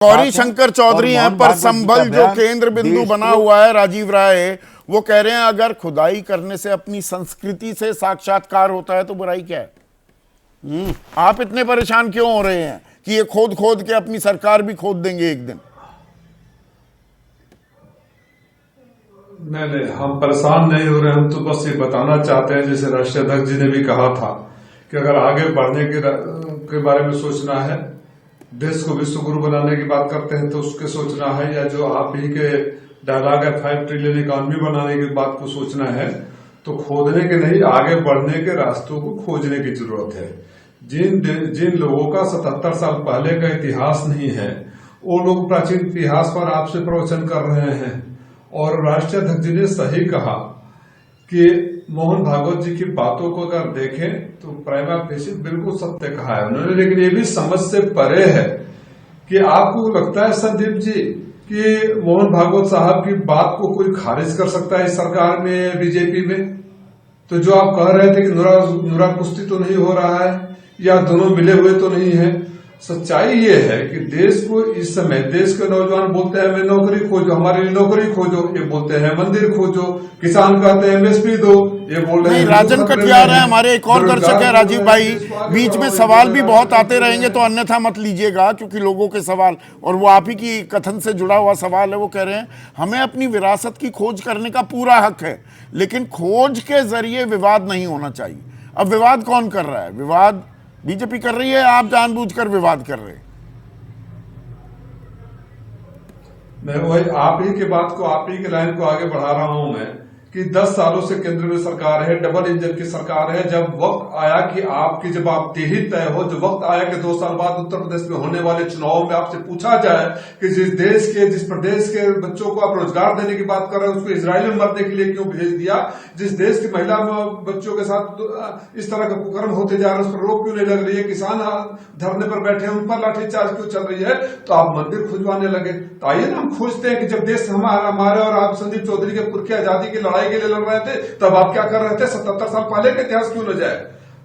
गौरी शंकर चौधरी हैं, पर संभल जो केंद्र बिंदु बना हुआ है राजीव राय, वो कह रहे हैं अगर खुदाई करने से अपनी संस्कृति से साक्षात्कार होता है तो बुराई क्या है। आप इतने परेशान क्यों हो रहे हैं कि ये खोद खोद के अपनी सरकार भी खोद देंगे एक दिन। नहीं, हम परेशान नहीं हो रहे। हम तो बस ये बताना चाहते हैं, जैसे राष्ट्रीय अध्यक्ष जी ने भी कहा था कि अगर आगे बढ़ने के बारे में सोचना है, देश को विश्व गुरु बनाने की बात करते हैं तो उसके सोचना है, या जो आप ही के डायलॉग है 5 ट्रिलियन इकॉनमी बनाने की बात को सोचना है, तो खोदने के नहीं आगे बढ़ने के रास्तों को खोजने की जरूरत है। जिन लोगों का 77 साल पहले का इतिहास नहीं है, वो लोग प्राचीन इतिहास पर आपसे प्रवचन कर रहे हैं। और राष्ट्रीय अध्यक्ष जी ने सही कहा कि मोहन भागवत जी की बातों को अगर देखें तो प्राइमा फेसी बिल्कुल सत्य कहा है उन्होंने, लेकिन ये भी समझ से परे है कि आपको लगता है संदीप जी कि मोहन भागवत साहब की बात को कोई खारिज कर सकता है इस सरकार में, बीजेपी में। तो जो आप कह रहे थे कि नुरा कुश्ती तो नहीं हो रहा है या दोनों मिले हुए तो नहीं है, सच्चाई ये है कि देश को इस समय देश के नौजवान बोलते हैं हमें नौकरी खोजो, हमारे लिए नौकरी खोजो, ये बोलते हैं मंदिर खोजो, किसान कहते हैं एमएसपी दो, ये बोल रहे हैं राजन कटियार है हमारे एक और दर्शक है राजीव भाई, बीच में सवाल भी बहुत आते रहेंगे तो अन्यथा मत लीजिएगा, क्योंकि लोगों के सवाल और वो आप ही की कथन से जुड़ा हुआ सवाल है। वो कह रहे हैं हमें अपनी विरासत की खोज करने का पूरा हक है, लेकिन खोज के जरिए विवाद नहीं होना चाहिए। अब विवाद कौन कर रहा है? विवाद बीजेपी कर रही है, आप जानबूझकर विवाद कर रहे हैं। मैं वही आप ही के बात को, आप ही के लाइन को आगे बढ़ा रहा हूं मैं कि 10 सालों से केंद्र में सरकार है, डबल इंजन की सरकार है। जब वक्त आया कि आपकी जवाबदेही तय हो, जब वक्त आया कि 2 साल बाद उत्तर प्रदेश में होने वाले चुनाव में आपसे पूछा जाए कि जिस प्रदेश के बच्चों को आप रोजगार देने की बात कर रहे हैं उसको इजराइल में मरने के लिए क्यों भेज दिया, जिस देश की महिला बच्चों के साथ इस तरह का कुकर्म होते जा रहे हैं उस पर रोक क्यों नहीं लग रही है, किसान धरने पर बैठे हैं उन पर लाठीचार्ज क्यों चल रही है, तो आप मंदिर खुजवाने लगे। तो आइए ना हम खोजते हैं कि जब देश हमारे और आप संदीप चौधरी के पुरखे आजादी की लड़ाई के लिए लड़ रहे थे तब आप क्या कर रहे थे, 77 साल पहले का इतिहास क्यों न जाए।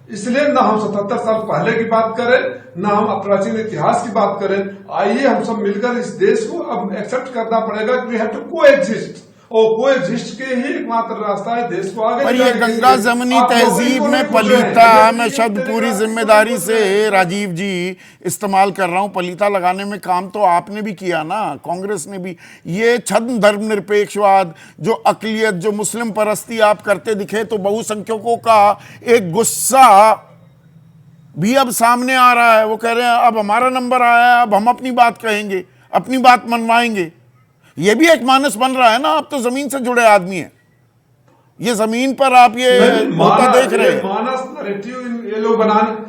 इसलिए ना हम 77 साल पहले की बात करें, ना हम प्राचीन इतिहास की बात करें। आइए हम सब मिलकर इस देश को अब एक्सेप्ट करना पड़ेगा कि वी हैव टू कोएग्जिस्ट, और कोएग्जिस्ट के ही एकमात्र रास्ता है देश को आगे। पर ये गंगा जमनी तहजीब में पलीता, मैं शब्द पूरी जिम्मेदारी से राजीव जी इस्तेमाल कर रहा हूं, पलीता लगाने में काम तो आपने भी किया ना, कांग्रेस ने भी। ये छद्म धर्मनिरपेक्षवाद, जो अकलियत, जो मुस्लिम परस्ती आप करते दिखे, तो बहुसंख्यकों का एक गुस्सा भी अब सामने आ रहा है। वो कह रहे हैं अब हमारा नंबर आया है, अब हम अपनी बात कहेंगे, अपनी बात मनवाएंगे। ये भी एक मानस बन रहा है ना, आप तो जमीन से जुड़े आदमी हैं, ये जमीन पर आप ये होता देख रहे हैं। मानस नैरेटिव ये लोग बनाने,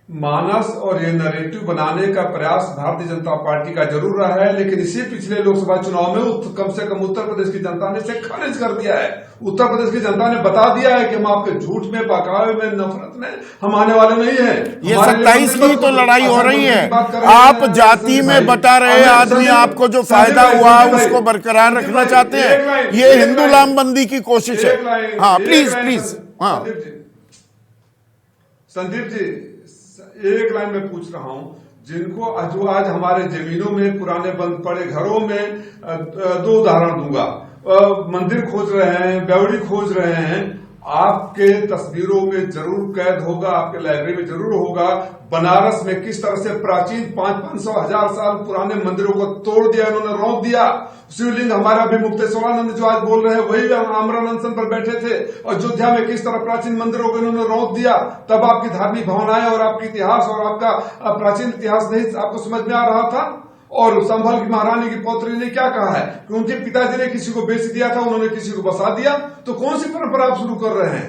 मानस और ये नैरेटिव बनाने का प्रयास भारतीय जनता पार्टी का जरूर रहा है, लेकिन इसी पिछले लोकसभा चुनाव में कम से कम उत्तर प्रदेश की जनता ने इसे खारिज कर दिया है। उत्तर प्रदेश की जनता ने बता दिया है कि हम आपके झूठ में, बहकावे में, नफरत में हम आने वाले नहीं है। ये 27 की तो लड़ाई हो रही है। आप जाति में बटा रहे आदमी, आपको जो फायदा हुआ उसको बरकरार रखना चाहते हैं, ये हिंदू लामबंदी की कोशिश है। हाँ प्लीज प्लीज। हाँ संदीप जी, एक लाइन में पूछ रहा हूं, जिनको जो आज हमारे जमीनों में, पुराने बंद पड़े घरों में, 2 उदाहरण दूंगा, मंदिर खोज रहे हैं, बेवड़ी खोज रहे हैं, आपके तस्वीरों में जरूर कैद होगा, आपके लाइब्रेरी में जरूर होगा बनारस में किस तरह से प्राचीन 500-500 हजार साल पुराने मंदिरों को तोड़ दिया, इन्होंने रौंद दिया। शिवलिंग हमारा भी मुक्तेश्वरानंद जो आज बोल रहे हैं वही आमरण अनशन पर बैठे थे, और अयोध्या में किस तरह प्राचीन मंदिरों को इन्होंने रौंद दिया। तब आपकी धार्मिक भावनाएं और आपकी इतिहास और आपका प्राचीन इतिहास नहीं आपको समझ में आ रहा था। और संभल की महारानी की पौत्री ने क्या कहा है कि उनके पिताजी ने किसी को बेच दिया था, उन्होंने किसी को बसा दिया। तो कौन सी परंपरा आप शुरू कर रहे हैं?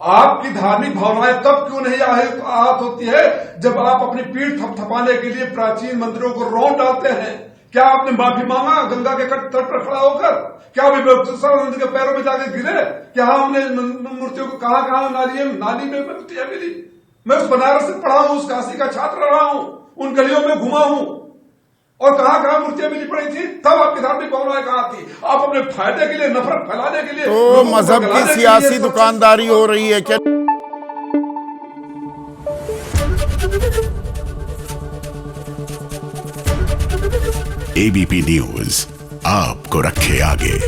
आपकी धार्मिक भावनाएं तब क्यों नहीं आहत होती है जब आप अपनी पीठ थपथपाने के लिए प्राचीन मंदिरों को रौंद डालते हैं? क्या आपने माफी मांगा गंगा के तट पर खड़ा होकर? क्या अभी मुक्तेश्वरानंद के पैरों में जाकर गिरे? क्या हमने मूर्तियों को कहां नाली में मूर्तियां मिली? मैं उस बनारस से पढ़ा हूं, उस काशी का छात्र रहा हूं, उन गलियों में घुमा हूं, और कहां मूर्तियां मिली पड़ी थी? तब आपकी धार्मिक भावनाएं कहां थी? आप अपने फायदे के लिए, नफरत फैलाने के लिए, तो मजहब की सियासी दुकानदारी हो रही है क्या? एबीपी न्यूज आपको रखे आगे।